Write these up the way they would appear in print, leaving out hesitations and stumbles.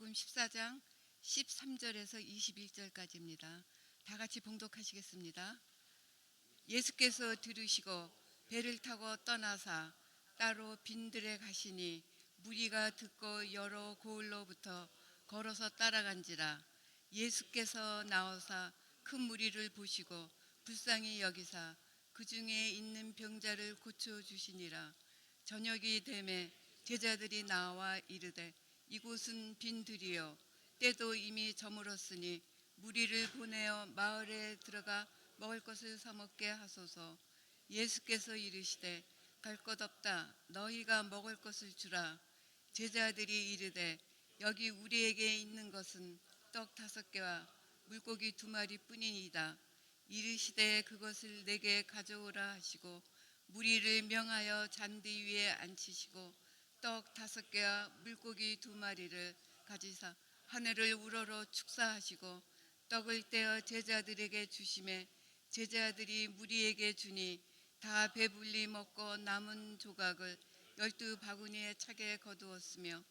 마태복음 14장 13절에서 21절까지입니다. 다 같이 봉독하시겠습니다. 예수께서 들으시고 배를 타고 떠나사 따로 빈들에 가시니 무리가 듣고 여러 고을로부터 걸어서 따라간지라. 예수께서 나오사 큰 무리를 보시고 불쌍히 여기사 그 중에 있는 병자를 고쳐 주시니라. 저녁이 되매 제자들이 나와 이르되 이곳은 빈들이요 때도 이미 저물었으니 무리를 보내어 마을에 들어가 먹을 것을 사 먹게 하소서. 예수께서 이르시되 갈 것 없다 너희가 먹을 것을 주라. 제자들이 이르되 여기 우리에게 있는 것은 떡 5개와 물고기 2마리 뿐이니이다. 이르시되 그것을 내게 가져오라 하시고 무리를 명하여 잔디 위에 앉히시고 떡 5개와 물고기 2마리를 가지사 하늘을 우러러 축사하시고 떡을 떼어 제자들에게 주시매 제자들이 무리에게 주니 다 배불리 먹고 남은 조각을 12바구니에 차게 거두었으며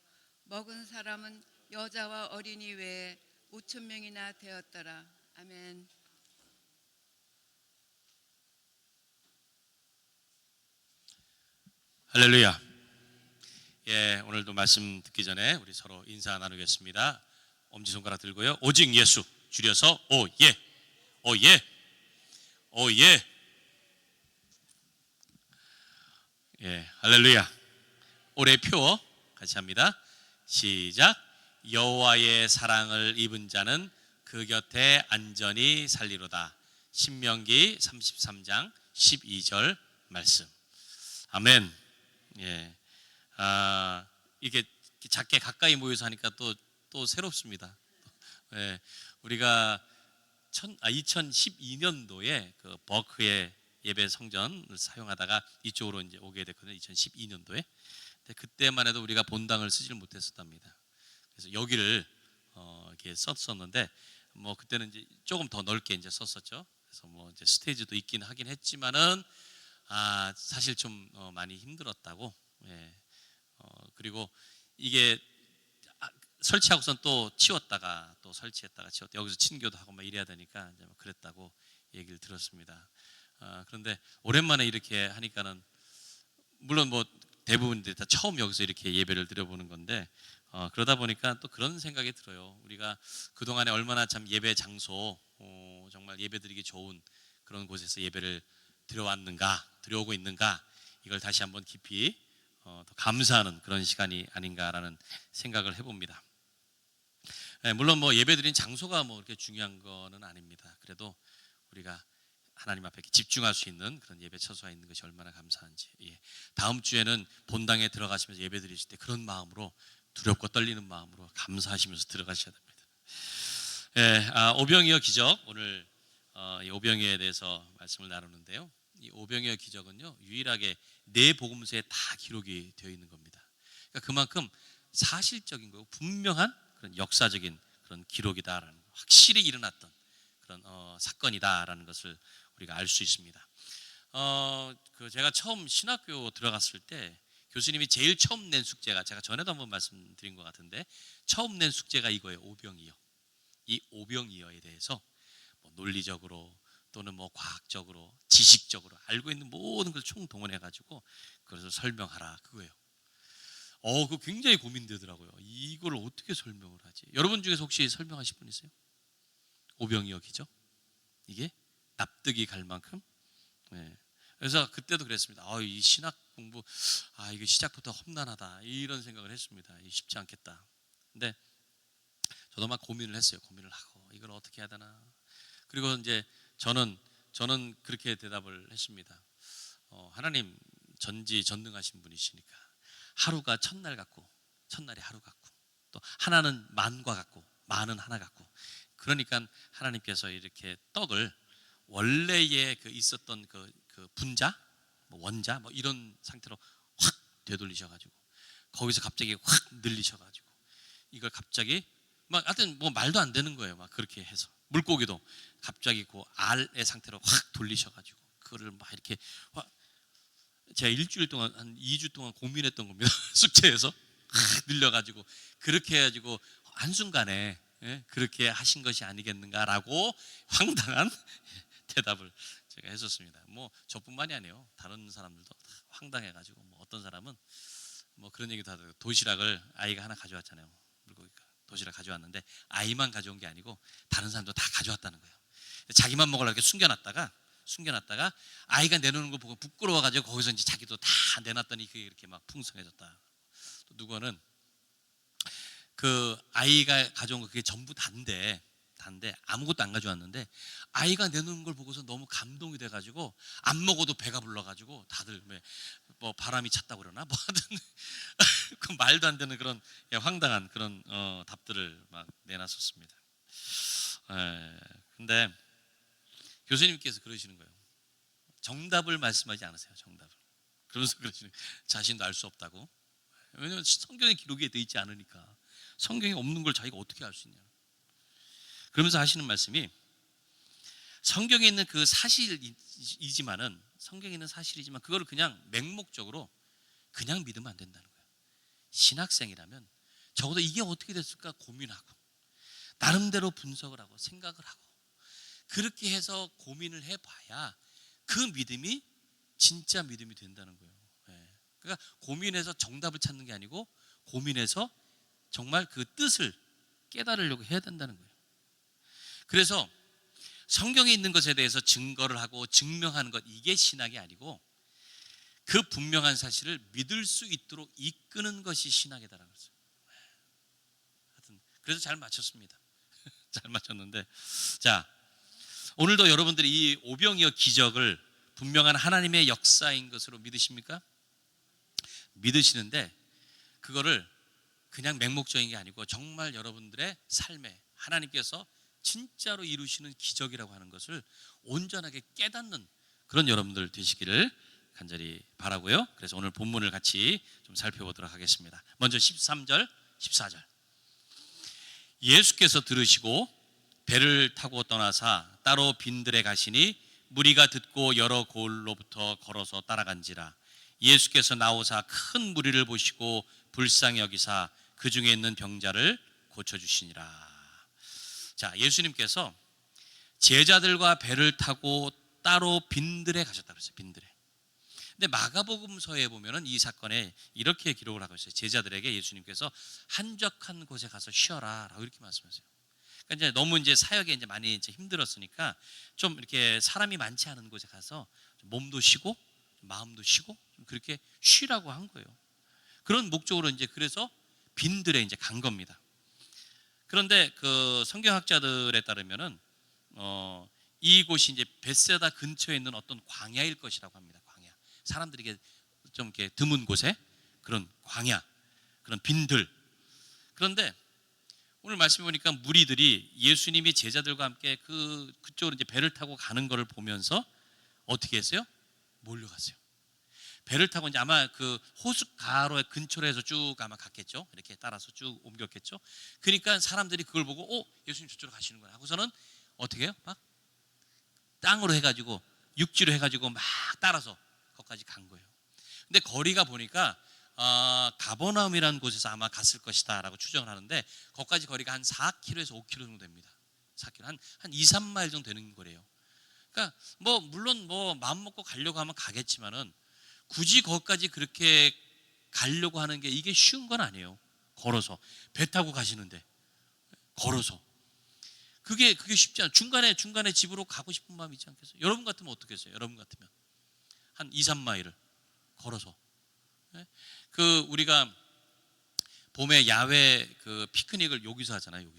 먹은 사람은 여자와 어린이 외에 5,000명이나 되었더라. 아멘. 할렐루야. 오늘도 말씀 듣기 전에 우리 서로 인사 나누겠습니다. 엄지손가락 들고요. 오직 예수, 줄여서 오예, 오예, 오예. 할렐루야. 올해 표 같이 합니다. 시작. 여호와의 사랑을 입은 자는 그 곁에 안전히 살리로다. 신명기 33장 12절 말씀. 아멘. 이게 작게 가까이 모여서 하니까 또 새롭습니다. 우리가 2012년도에 그 버크의 예배 성전을 사용하다가 이쪽으로 이제 오게 됐거든요. 2012년도에. 근데 그때만 해도 우리가 본당을 쓰질 못했었답니다. 그래서 여기를 이렇게 썼었는데 뭐 그때는 이제 조금 더 넓게 이제 썼었죠. 그래서 뭐 이제 스테이지도 있긴 하긴 했지만은 사실 좀 많이 힘들었다고. 그리고 이게 설치하고선 또 치웠다가 또 설치했다가 치웠다 여기서 친교도 하고 막 이래야 되니까 이제 그랬다고 얘기를 들었습니다. 그런데 오랜만에 이렇게 하니까는 물론 뭐 대부분 다 처음 여기서 이렇게 예배를 드려보는 건데 그러다 보니까 또 그런 생각이 들어요. 우리가 그동안에 얼마나 참 예배 장소 정말 예배드리기 좋은 그런 곳에서 예배를 드려오고 있는가 이걸 다시 한번 깊이 더 감사하는 그런 시간이 아닌가라는 생각을 해봅니다. 물론 뭐 예배드린 장소가 뭐 그렇게 중요한 거는 아닙니다. 그래도 우리가 하나님 앞에 집중할 수 있는 그런 예배 처소가 있는 것이 얼마나 감사한지. 다음 주에는 본당에 들어가시면서 예배 드리실 때 그런 마음으로 두렵고 떨리는 마음으로 감사하시면서 들어가셔야 됩니다. 오병이어 기적 오늘 이 오병이어에 대해서 말씀을 나누는데요. 이 오병이어 기적은요 유일하게 네 복음서에 다 기록이 되어 있는 겁니다. 그러니까 그만큼 사실적인 거고 분명한 그런 역사적인 그런 기록이다라는 확실히 일어났던 그런 사건이다라는 것을 우리가 알 수 있습니다. 제가 처음 신학교 들어갔을 때 교수님이 제일 처음 낸 숙제가 제가 전에도 한번 말씀드린 것 같은데 처음 낸 숙제가 이거예요. 오병이어. 이 오병이어에 대해서 뭐 논리적으로 또는 뭐 과학적으로 지식적으로 알고 있는 모든 걸 총동원해 가지고 그것을 설명하라 그거예요. 그 굉장히 고민되더라고요. 이걸 어떻게 설명을 하지? 여러분 중에서 혹시 설명하실 분 있어요? 오병이어 기적? 이게 납득이 갈 만큼? 그래서 그때도 그랬습니다. 이 신학 공부, 이게 시작부터 험난하다 이런 생각을 했습니다. 쉽지 않겠다. 근데 저도 막 고민을 했어요. 고민을 하고 이걸 어떻게 해야 되나. 그리고 이제 저는 그렇게 대답을 했습니다. 하나님 전지전능하신 분이시니까 하루가 첫날 같고 첫날이 하루 같고 또 하나는 만과 같고 만은 하나 같고 그러니까 하나님께서 이렇게 떡을 원래의 그 있었던 그 분자, 뭐 원자, 뭐 이런 상태로 확 되돌리셔가지고 거기서 갑자기 확 늘리셔가지고 이걸 갑자기 막 하여튼 뭐 말도 안 되는 거예요. 막 그렇게 해서 물고기도 갑자기 그 알의 상태로 확 돌리셔가지고 그거를 막 이렇게 제가 일주일 동안 한 2주 동안 고민했던 겁니다. 숙제에서 확 늘려가지고 그렇게 해가지고 한순간에 그렇게 하신 것이 아니겠는가라고 황당한 대답을 제가 했었습니다. 뭐 저뿐만이 아니에요. 다른 사람들도 다 황당해가지고 뭐 어떤 사람은 뭐 그런 얘기도 하더라고요. 도시락을 아이가 하나 가져왔잖아요. 물고기가 도시락 가져왔는데 아이만 가져온 게 아니고 다른 사람도 다 가져왔다는 거예요. 자기만 먹으려고 이렇게 숨겨놨다가 아이가 내놓는 거 보고 부끄러워가지고 거기서 이제 자기도 다 내놨더니 그게 이렇게 막 풍성해졌다. 또 누구는 그 아이가 가져온 거 그게 전부 단데 아무것도 안 가져왔는데 아이가 내놓는 걸 보고서 너무 감동이 돼가지고 안 먹어도 배가 불러가지고 다들 뭐 바람이 찼다고 그러나 뭐 하든 그 말도 안 되는 그런 황당한 그런 답들을 막 내놨었습니다. 근데 교수님께서 그러시는 거예요. 정답을 말씀하지 않으세요. 정답을. 그러면서 그러시는 거예요. 자신도 알 수 없다고. 왜냐하면 성경에 기록이 돼 있지 않으니까. 성경에 없는 걸 자기가 어떻게 알 수 있냐. 그러면서 하시는 말씀이 성경에 있는 그 사실이지만은 성경에 있는 사실이지만 그거를 그냥 맹목적으로 그냥 믿으면 안 된다는 거예요. 신학생이라면 적어도 이게 어떻게 됐을까 고민하고 나름대로 분석을 하고 생각을 하고 그렇게 해서 고민을 해봐야 그 믿음이 진짜 믿음이 된다는 거예요. 그러니까 고민해서 정답을 찾는 게 아니고 고민해서 정말 그 뜻을 깨달으려고 해야 된다는 거예요. 그래서 성경에 있는 것에 대해서 증거를 하고 증명하는 것 이게 신학이 아니고 그 분명한 사실을 믿을 수 있도록 이끄는 것이 신학이다라고 했어요. 하여튼 그래서 잘 맞췄습니다. 잘 맞췄는데 자 오늘도 여러분들이 이 오병이어 기적을 분명한 하나님의 역사인 것으로 믿으십니까? 믿으시는데 그거를 그냥 맹목적인 게 아니고 정말 여러분들의 삶에 하나님께서 진짜로 이루시는 기적이라고 하는 것을 온전하게 깨닫는 그런 여러분들 되시기를 간절히 바라고요. 그래서 오늘 본문을 같이 좀 살펴보도록 하겠습니다. 먼저 13절, 14절. 예수께서 들으시고 배를 타고 떠나사 따로 빈들에 가시니 무리가 듣고 여러 고을로부터 걸어서 따라간지라. 예수께서 나오사 큰 무리를 보시고 불쌍히 여기사 그 중에 있는 병자를 고쳐주시니라. 자, 예수님께서 제자들과 배를 타고 따로 빈들에 가셨다고 했어요. 빈들에. 근데 마가복음서에 보면은 이 사건에 이렇게 기록을 하고 있어요. 제자들에게 예수님께서 한적한 곳에 가서 쉬어라라고 이렇게 말씀하세요. 그러니까 이제 너무 이제 사역에 이제 많이 이제 힘들었으니까 좀 이렇게 사람이 많지 않은 곳에 가서 몸도 쉬고 마음도 쉬고 좀 그렇게 쉬라고 한 거예요. 그런 목적으로 이제 그래서 빈들에 이제 간 겁니다. 그런데 그 성경학자들에 따르면은 이곳이 이제 벳세다 근처에 있는 어떤 광야일 것이라고 합니다. 광야. 사람들에게 좀 이렇게 드문 곳에 그런 광야, 그런 빈들. 그런데 오늘 말씀 보니까 무리들이 예수님이 제자들과 함께 그쪽으로 이제 배를 타고 가는 것을 보면서 어떻게 했어요? 몰려갔어요. 배를 타고 이제 아마 그 호숫가로 근처로 해서 쭉 아마 갔겠죠. 이렇게 따라서 쭉 옮겼겠죠. 그러니까 사람들이 그걸 보고 예수님 저쪽으로 가시는구나 하고서는 어떻게 해요? 막 땅으로 해가지고 육지로 해가지고 막 따라서 거기까지 간 거예요. 근데 거리가 보니까 가버나움이라는 곳에서 아마 갔을 것이다 라고 추정을 하는데 거기까지 거리가 한 4km에서 5km 정도 됩니다. 4km 한 2, 3마일 정도 되는 거래요. 그러니까 뭐 물론 뭐 마음 먹고 가려고 하면 가겠지만은 굳이 거기까지 그렇게 가려고 하는 게 이게 쉬운 건 아니에요. 걸어서 배 타고 가시는데 걸어서 그게 쉽지 않아요. 중간에 집으로 가고 싶은 마음이 있지 않겠어요? 여러분 같으면 어떻게 했어요? 여러분 같으면 한 2, 3마일을 걸어서 그 우리가 봄에 야외 그 피크닉을 여기서 하잖아요.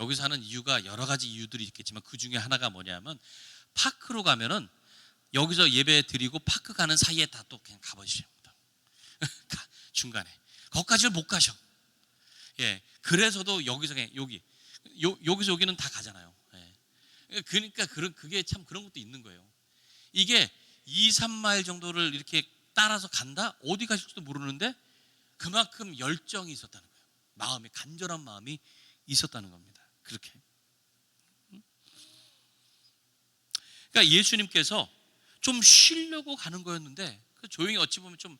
여기서 하는 이유가 여러 가지 이유들이 있겠지만 그 중에 하나가 뭐냐면 파크로 가면은 여기서 예배 드리고 파크 가는 사이에 다 또 그냥 가버리셔야 합니다. 중간에 거기까지는 못 가셔. 예, 그래서도 여기서 그냥 여기서 여기는 다 가잖아요. 예. 그러니까 그게 참 그런 것도 있는 거예요. 이게 2, 3마일 정도를 이렇게 따라서 간다? 어디 가실지도 모르는데 그만큼 열정이 있었다는 거예요. 마음에 간절한 마음이 있었다는 겁니다. 그렇게. 그러니까 예수님께서 좀 쉬려고 가는 거였는데 조용히 어찌 보면 좀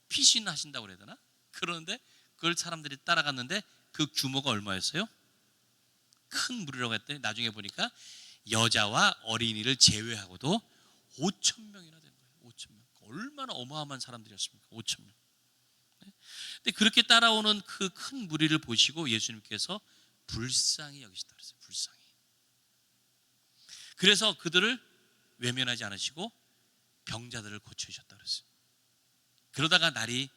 피신하신다고 그래야 되나? 그런데 그걸 사람들이 따라갔는데 그 규모가 얼마였어요? 큰 무리라고 했더니 나중에 보니까 여자와 어린이를 제외하고도 5천 명이나 된 거예요. 5천 명. 얼마나 어마어마한 사람들이었습니까? 5천 명. 근데 그렇게 따라오는 그 큰 무리를 보시고 예수님께서 불쌍히 여기시다 그랬어요. 불쌍히. 그래서 그들을 외면하지 않으시고 병자들을 고쳐주셨다 그랬어요. 그러다가 날이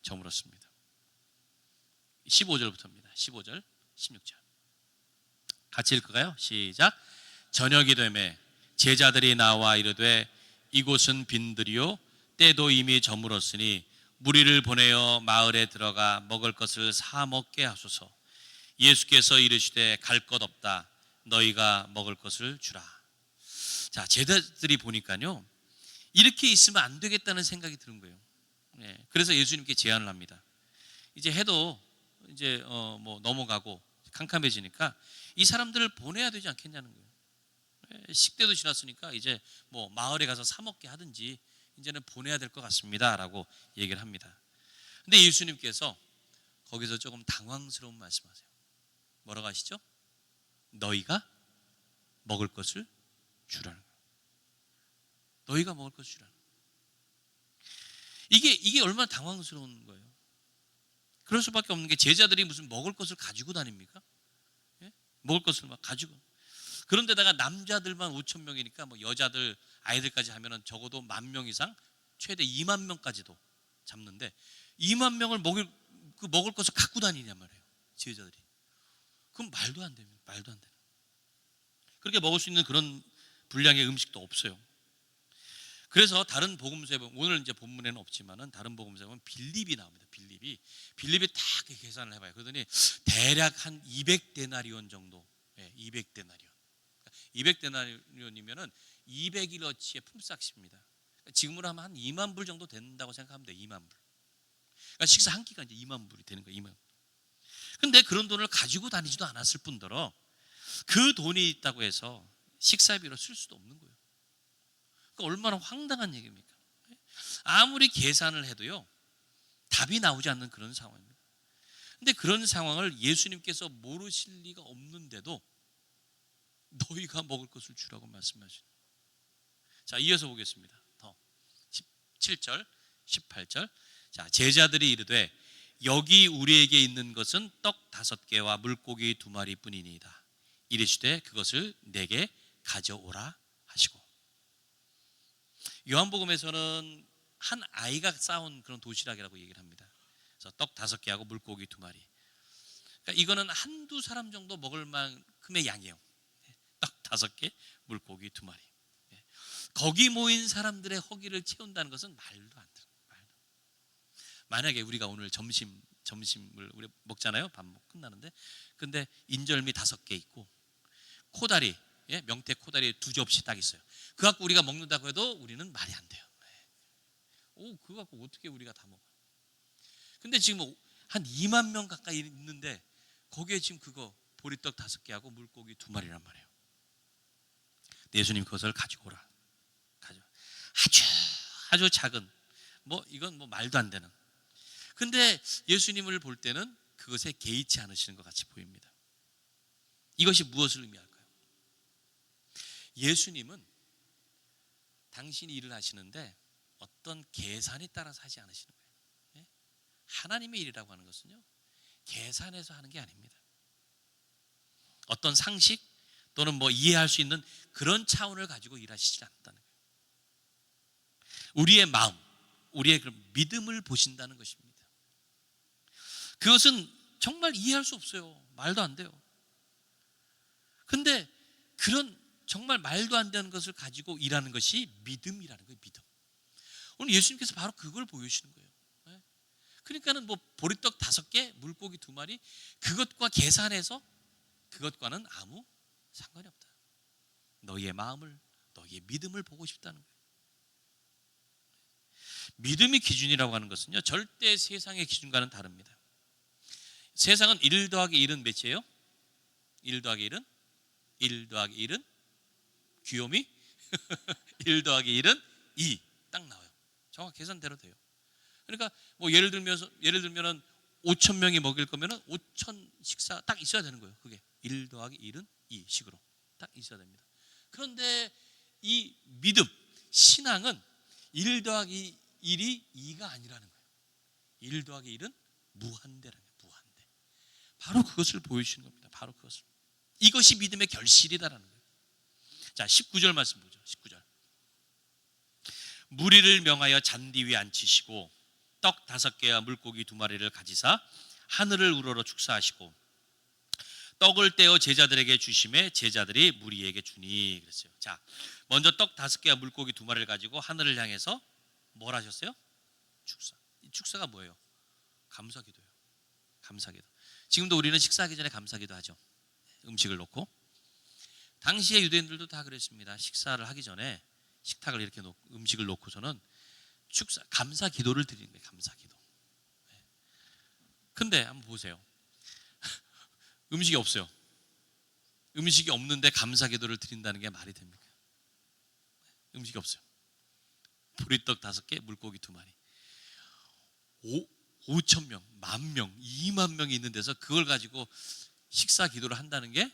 저물었습니다. 15절부터입니다. 15절, 16절. 같이 읽을까요? 시작. 저녁이 되매 제자들이 나와 이르되 이곳은 빈들이요 때도 이미 저물었으니 무리를 보내어 마을에 들어가 먹을 것을 사 먹게 하소서. 예수께서 이르시되 갈 것 없다. 너희가 먹을 것을 주라. 자, 제자들이 보니까요 이렇게 있으면 안 되겠다는 생각이 드는 거예요. 그래서 예수님께 제안을 합니다. 이제 해도 이제 뭐 넘어가고 캄캄해지니까 이 사람들을 보내야 되지 않겠냐는 거예요. 식대도 지났으니까 이제 뭐 마을에 가서 사 먹게 하든지 이제는 보내야 될 것 같습니다라고 얘기를 합니다. 근데 예수님께서 거기서 조금 당황스러운 말씀하세요. 뭐라고 하시죠? 너희가 먹을 것을 주라는 거예요. 너희가 먹을 것을 주라는 거예요. 이게 얼마나 당황스러운 거예요. 그럴 수밖에 없는 게 제자들이 무슨 먹을 것을 가지고 다닙니까? 예? 먹을 것을 막 가지고. 그런데다가 남자들만 5천 명이니까 뭐 여자들 아이들까지 하면은 적어도 10,000명 이상, 최대 2만 명까지도 잡는데 2만 명을 먹을 것을 갖고 다니냔 말이에요. 제자들이. 그럼 말도 안 됩니다. 말도 안 되는. 그렇게 먹을 수 있는 그런 분량의 음식도 없어요. 그래서 다른 복음서에 보면 오늘 이제 본문에는 없지만은 다른 복음서에 보면 빌립이 나옵니다. 빌립이 딱 계산을 해봐요. 그러더니 대략 한 200데나리온 정도. 200데나리온. 200데나리온이면은 200일어치의 품삯입니다. 지금으로 하면 한 2만 불 정도 된다고 생각하면 돼요. 2만 불. 그러니까 식사 한 끼가 이제 2만 불이 되는 거예요. 2만. 근데 그런 돈을 가지고 다니지도 않았을 뿐더러 그 돈이 있다고 해서 식사비로 쓸 수도 없는 거예요. 그러니까 얼마나 황당한 얘기입니까? 아무리 계산을 해도요 답이 나오지 않는 그런 상황입니다. 근데 그런 상황을 예수님께서 모르실 리가 없는데도 너희가 먹을 것을 주라고 말씀하시는. 자, 이어서 보겠습니다. 더 17절, 18절. 자, 제자들이 이르되 여기 우리에게 있는 것은 떡 5개와 물고기 2마리뿐이니이다. 이르시되 그것을 내게 가져오라 하시고. 요한복음에서는 한 아이가 쌓은 그런 도시락이라고 얘기를 합니다. 그래서 떡 5개하고 물고기 2마리. 그러니까 이거는 한두 사람 정도 먹을 만큼의 양이에요. 떡 5개, 물고기 2마리. 거기 모인 사람들의 허기를 채운다는 것은 말도 안 돼요. 만약에 우리가 오늘 점심을 우리 먹잖아요. 밥 먹고 끝나는데, 근데 인절미 5개 있고 코다리, 명태 코다리 2접시 딱 있어요. 그거 갖고 우리가 먹는다고 해도 우리는 말이 안 돼요. 그거 갖고 어떻게 우리가 다 먹어? 근데 지금 한 2만 명 가까이 있는데 거기에 지금 그거 보리떡 5개하고 물고기 2마리란 말이에요. 예수님 그것을 가지고 오라. 아주 작은, 이건 말도 안 되는. 근데 예수님을 볼 때는 그것에 개의치 않으시는 것 같이 보입니다. 이것이 무엇을 의미할까요? 예수님은 당신이 일을 하시는데 어떤 계산에 따라서 하지 않으시는 거예요. 하나님의 일이라고 하는 것은요 계산해서 하는 게 아닙니다. 어떤 상식 또는 이해할 수 있는 그런 차원을 가지고 일하시지 않는다는 거예요. 우리의 마음, 우리의 그런 믿음을 보신다는 것입니다. 그것은 정말 이해할 수 없어요. 말도 안 돼요. 근데 그런 정말 말도 안 되는 것을 가지고 일하는 것이 믿음이라는 거예요. 믿음. 오늘 예수님께서 바로 그걸 보여주시는 거예요. 그러니까는 보리떡 5개, 물고기 2마리 그것과 계산해서 그것과는 아무 상관이 없다. 너희의 마음을, 너희의 믿음을 보고 싶다는 거예요. 믿음이 기준이라고 하는 것은요 절대 세상의 기준과는 다릅니다. 세상은 1 더하기 1은 몇이에요? 1 더하기 1은? 1 더하기 1은? 귀요미? 1 더하기 1은 2. 딱 나와요. 정확 계산대로 돼요. 그러니까 예를 들면은 5천 명이 먹일 거면은 5천 식사 딱 있어야 되는 거예요. 그게 1 더하기 1은 2 식으로 딱 있어야 됩니다. 그런데 이 믿음, 신앙은 1 더하기 1이 2가 아니라는 거예요. 1 더하기 1은 무한대라는 거예요. 무한대. 바로 그것을 보여주시는 겁니다. 바로 그것을. 이것이 믿음의 결실이다라는 거예요. 자, 19절 말씀 보죠. 19절. 무리를 명하여 잔디 위에 앉히시고 떡 5개와 물고기 2마리를 가지사 하늘을 우러러 축사하시고 떡을 떼어 제자들에게 주심에 제자들이 무리에게 주니 그랬어요. 자, 먼저 떡 5개와 물고기 2마리를 가지고 하늘을 향해서 뭘 하셨어요? 축사. 이 축사가 뭐예요? 감사기도예요. 감사기도. 지금도 우리는 식사하기 전에 감사기도 하죠. 음식을 놓고. 당시의 유대인들도 다 그랬습니다. 식사를 하기 전에 식탁을 이렇게 놓고 음식을 놓고서는 축사 감사기도를 드리는 거예요. 감사기도. 근데 한번 보세요. 음식이 없어요. 음식이 없는데 감사기도를 드린다는 게 말이 됩니까? 음식이 없어요. 보리떡 5개, 물고기 2마리. 5천 명, 10,000명, 2만 명이 있는 데서 그걸 가지고 식사 기도를 한다는 게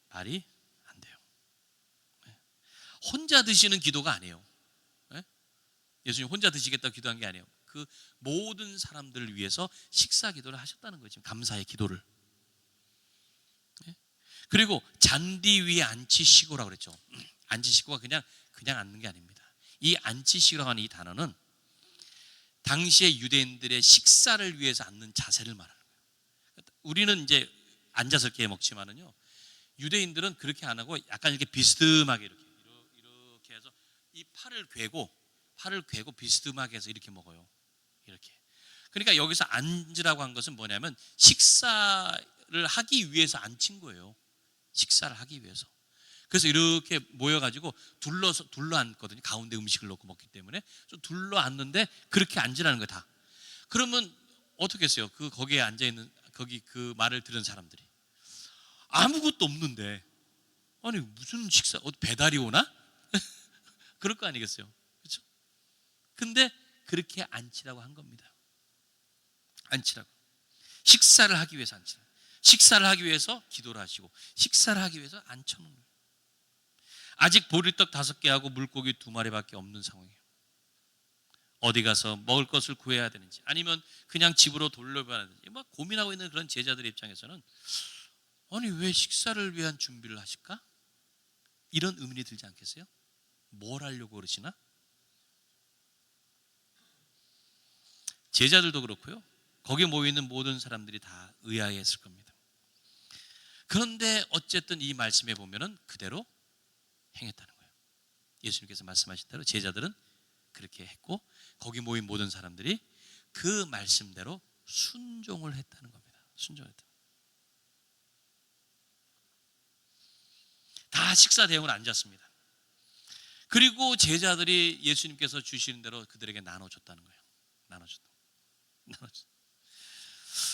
말이 안 돼요. 혼자 드시는 기도가 아니에요. 예수님 혼자 드시겠다고 기도한 게 아니에요. 그 모든 사람들을 위해서 식사 기도를 하셨다는 거죠. 감사의 기도를. 그리고 잔디 위에 앉히시고라고 그랬죠. 앉히시고가 그냥 앉는 게 아닙니다. 이 앉히시고라고 하는 이 단어는 당시의 유대인들의 식사를 위해서 앉는 자세를 말하는 거예요. 우리는 이제 앉아서 이렇게 먹지만은요, 유대인들은 그렇게 안 하고 약간 이렇게 비스듬하게 이렇게 해서 이 팔을 괴고 비스듬하게 해서 이렇게 먹어요. 이렇게. 그러니까 여기서 앉으라고 한 것은 뭐냐면 식사를 하기 위해서 앉힌 거예요. 식사를 하기 위해서. 그래서 이렇게 모여가지고 둘러 앉거든요. 가운데 음식을 놓고 먹기 때문에 좀 둘러 앉는데 그렇게 앉으라는 거예요. 다. 그러면 어떻게 했어요? 거기에 앉아 있는 거기 그 말을 들은 사람들이 아무것도 없는데 아니 무슨 식사 배달이 오나? 그럴 거 아니겠어요? 그렇죠? 근데 그렇게 앉히라고 한 겁니다. 앉히라고. 식사를 하기 위해서 앉히라. 식사를 하기 위해서 기도를 하시고 식사를 하기 위해서 앉혀놓은 거예요. 아직 보리떡 5개하고 물고기 2마리밖에 없는 상황이에요. 어디 가서 먹을 것을 구해야 되는지 아니면 그냥 집으로 돌려봐야 되는지 막 고민하고 있는 그런 제자들의 입장에서는 아니 왜 식사를 위한 준비를 하실까? 이런 의문이 들지 않겠어요? 뭘 하려고 그러시나? 제자들도 그렇고요. 거기 모여있는 모든 사람들이 다 의아해했을 겁니다. 그런데 어쨌든 이 말씀에 보면은 그대로 행했다는 거예요. 예수님께서 말씀하신 대로 제자들은 그렇게 했고 거기 모인 모든 사람들이 그 말씀대로 순종을 했다는 겁니다. 순종했다. 다 식사 대용을 앉았습니다. 그리고 제자들이 예수님께서 주시는 대로 그들에게 나눠줬다는 거예요. 나눠줬다.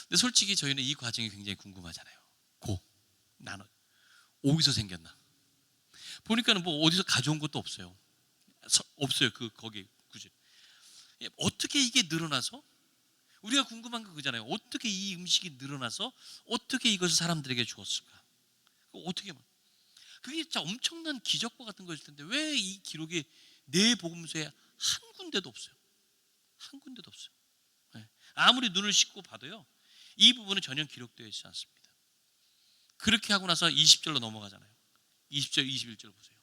근데 솔직히 저희는 이 과정이 굉장히 궁금하잖아요. 어디서 생겼나? 보니까는 뭐 어디서 가져온 것도 없어요. 없어요. 거기 굳이. 어떻게 이게 늘어나서? 우리가 궁금한 거 그잖아요. 어떻게 이 음식이 늘어나서 어떻게 이것을 사람들에게 주었을까? 어떻게 그게 진짜 엄청난 기적과 같은 것일 텐데 왜 이 기록이 네 복음서에 한 군데도 없어요? 한 군데도 없어요. 아무리 눈을 씻고 봐도요. 이 부분은 전혀 기록되어 있지 않습니다. 그렇게 하고 나서 20절로 넘어가잖아요. 20절, 21절 보세요.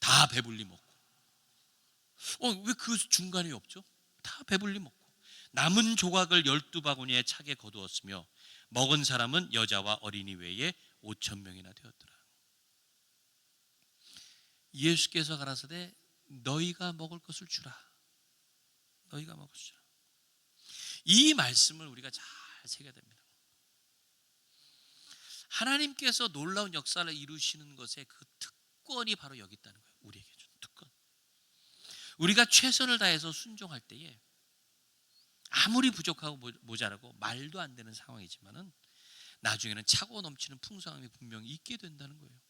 다 배불리 먹고. 왜 그 중간이 없죠? 다 배불리 먹고. 남은 조각을 12바구니에 차게 거두었으며 먹은 사람은 여자와 어린이 외에 5,000명이나 되었더라. 예수께서 가라사대 너희가 먹을 것을 주라. 너희가 먹을 것을 주라. 이 말씀을 우리가 잘 새겨야 됩니다. 하나님께서 놀라운 역사를 이루시는 것의 그 특권이 바로 여기 있다는 거예요. 우리에게 준 특권. 우리가 최선을 다해서 순종할 때에 아무리 부족하고 모자라고 말도 안 되는 상황이지만은 나중에는 차고 넘치는 풍성함이 분명히 있게 된다는 거예요.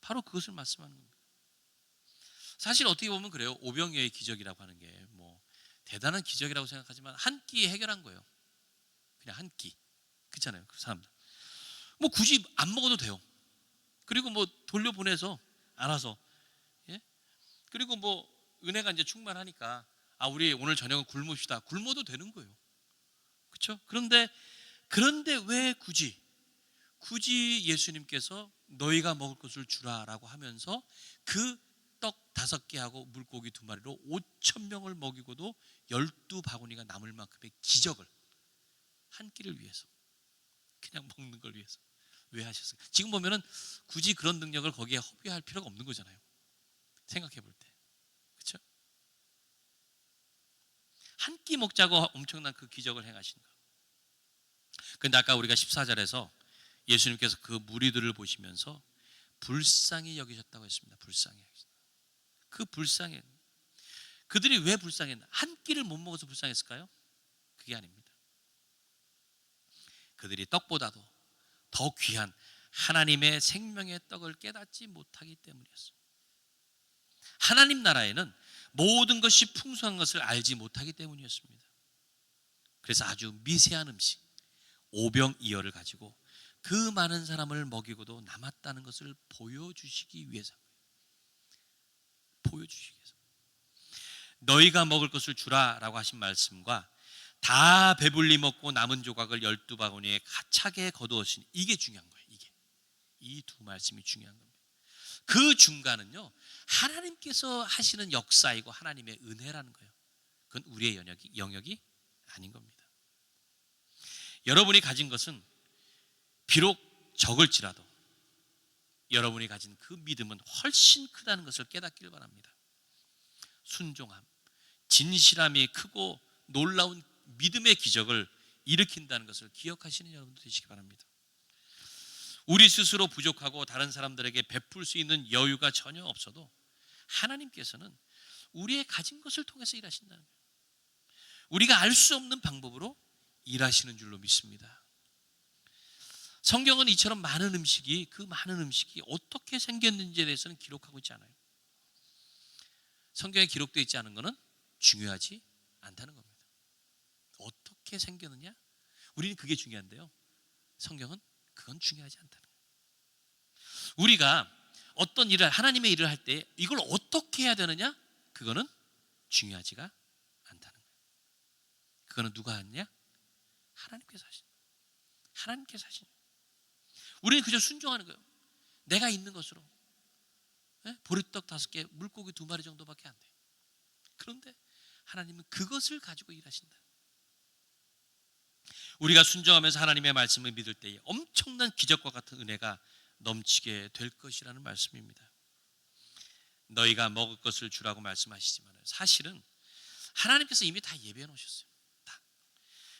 바로 그것을 말씀하는 겁니다. 사실 어떻게 보면 그래요. 오병이어의 기적이라고 하는 게 뭐 대단한 기적이라고 생각하지만 한 끼에 해결한 거예요. 그냥 한 끼. 그렇잖아요. 그 사람들. 뭐 굳이 안 먹어도 돼요. 그리고 뭐 돌려보내서 알아서. 예? 그리고 뭐 은혜가 이제 충만하니까 우리 오늘 저녁은 굶읍시다. 굶어도 되는 거예요. 그렇죠? 그런데 왜 굳이 예수님께서 너희가 먹을 것을 주라라고 하면서 그 떡 5개하고 물고기 2마리로 5,000명을 먹이고도 12바구니가 남을 만큼의 기적을 한 끼를 위해서, 그냥 먹는 걸 위해서 왜 하셨어요? 지금 보면은 굳이 그런 능력을 거기에 허비할 필요가 없는 거잖아요. 생각해 볼 때. 그렇죠? 한 끼 먹자고 엄청난 그 기적을 행하신 거. 근데 아까 우리가 14절에서 예수님께서 그 무리들을 보시면서 불쌍히 여기셨다고 했습니다. 불쌍히 여기셨다. 그 불쌍해. 그들이 왜 불쌍했나? 한 끼를 못 먹어서 불쌍했을까요? 그게 아닙니다. 그들이 떡보다도 더 귀한 하나님의 생명의 떡을 깨닫지 못하기 때문이었어요. 하나님 나라에는 모든 것이 풍성한 것을 알지 못하기 때문이었습니다. 그래서 아주 미세한 음식, 오병이어를 가지고 그 많은 사람을 먹이고도 남았다는 것을 보여주시기 위해서. 보여주시기 위해서. 너희가 먹을 것을 주라라고 하신 말씀과 다 배불리 먹고 남은 조각을 12바구니에 가차게 거두었으니, 이게 중요한 거예요. 이 두 말씀이 중요한 겁니다. 그 중간은요, 하나님께서 하시는 역사이고 하나님의 은혜라는 거예요. 그건 우리의 영역이 아닌 겁니다. 여러분이 가진 것은 비록 적을지라도 여러분이 가진 그 믿음은 훨씬 크다는 것을 깨닫기를 바랍니다. 순종함, 진실함이 크고 놀라운 믿음의 기적을 일으킨다는 것을 기억하시는 여러분들 되시기 바랍니다. 우리 스스로 부족하고 다른 사람들에게 베풀 수 있는 여유가 전혀 없어도 하나님께서는 우리의 가진 것을 통해서 일하신다는 거예요. 우리가 알 수 없는 방법으로 일하시는 줄로 믿습니다. 성경은 이처럼 그 많은 음식이 어떻게 생겼는지에 대해서는 기록하고 있지 않아요. 성경에 기록되어 있지 않은 것은 중요하지 않다는 겁니다. 어떻게 생겼느냐? 우리는 그게 중요한데요, 성경은 그건 중요하지 않다는 거예요. 우리가 어떤 일을, 하나님의 일을 할 때 이걸 어떻게 해야 되느냐? 그거는 중요하지가 않다는 거예요. 그거는 누가 하느냐? 하나님께서 하시는 거예요. 하나님께서 하시는 거예요. 우리는 그저 순종하는 거예요. 내가 있는 것으로. 보리떡 5개, 물고기 2마리 정도밖에 안 돼요. 그런데 하나님은 그것을 가지고 일하신다. 우리가 순종하면서 하나님의 말씀을 믿을 때에 엄청난 기적과 같은 은혜가 넘치게 될 것이라는 말씀입니다. 너희가 먹을 것을 주라고 말씀하시지만 사실은 하나님께서 이미 다 예배해 놓으셨어요. 다.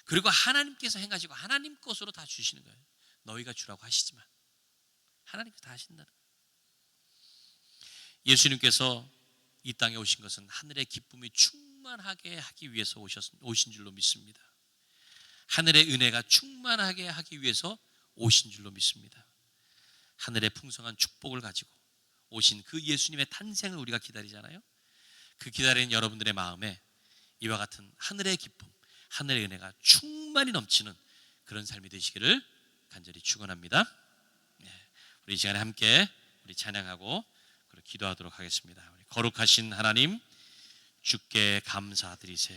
그리고 하나님께서 행하시고 하나님 것으로 다 주시는 거예요. 너희가 주라고 하시지만 하나님께서 다 하신다는 거예요. 예수님께서 이 땅에 오신 것은 하늘의 기쁨이 충만하게 하기 위해서 오신 줄로 믿습니다. 하늘의 은혜가 충만하게 하기 위해서 오신 줄로 믿습니다. 하늘의 풍성한 축복을 가지고 오신 그 예수님의 탄생을 우리가 기다리잖아요. 그 기다리는 여러분들의 마음에 이와 같은 하늘의 기쁨, 하늘의 은혜가 충만히 넘치는 그런 삶이 되시기를 간절히 축원합니다. 우리 이 시간에 함께 우리 찬양하고 기도하도록 하겠습니다. 우리 거룩하신 하나님, 주께 감사드리세.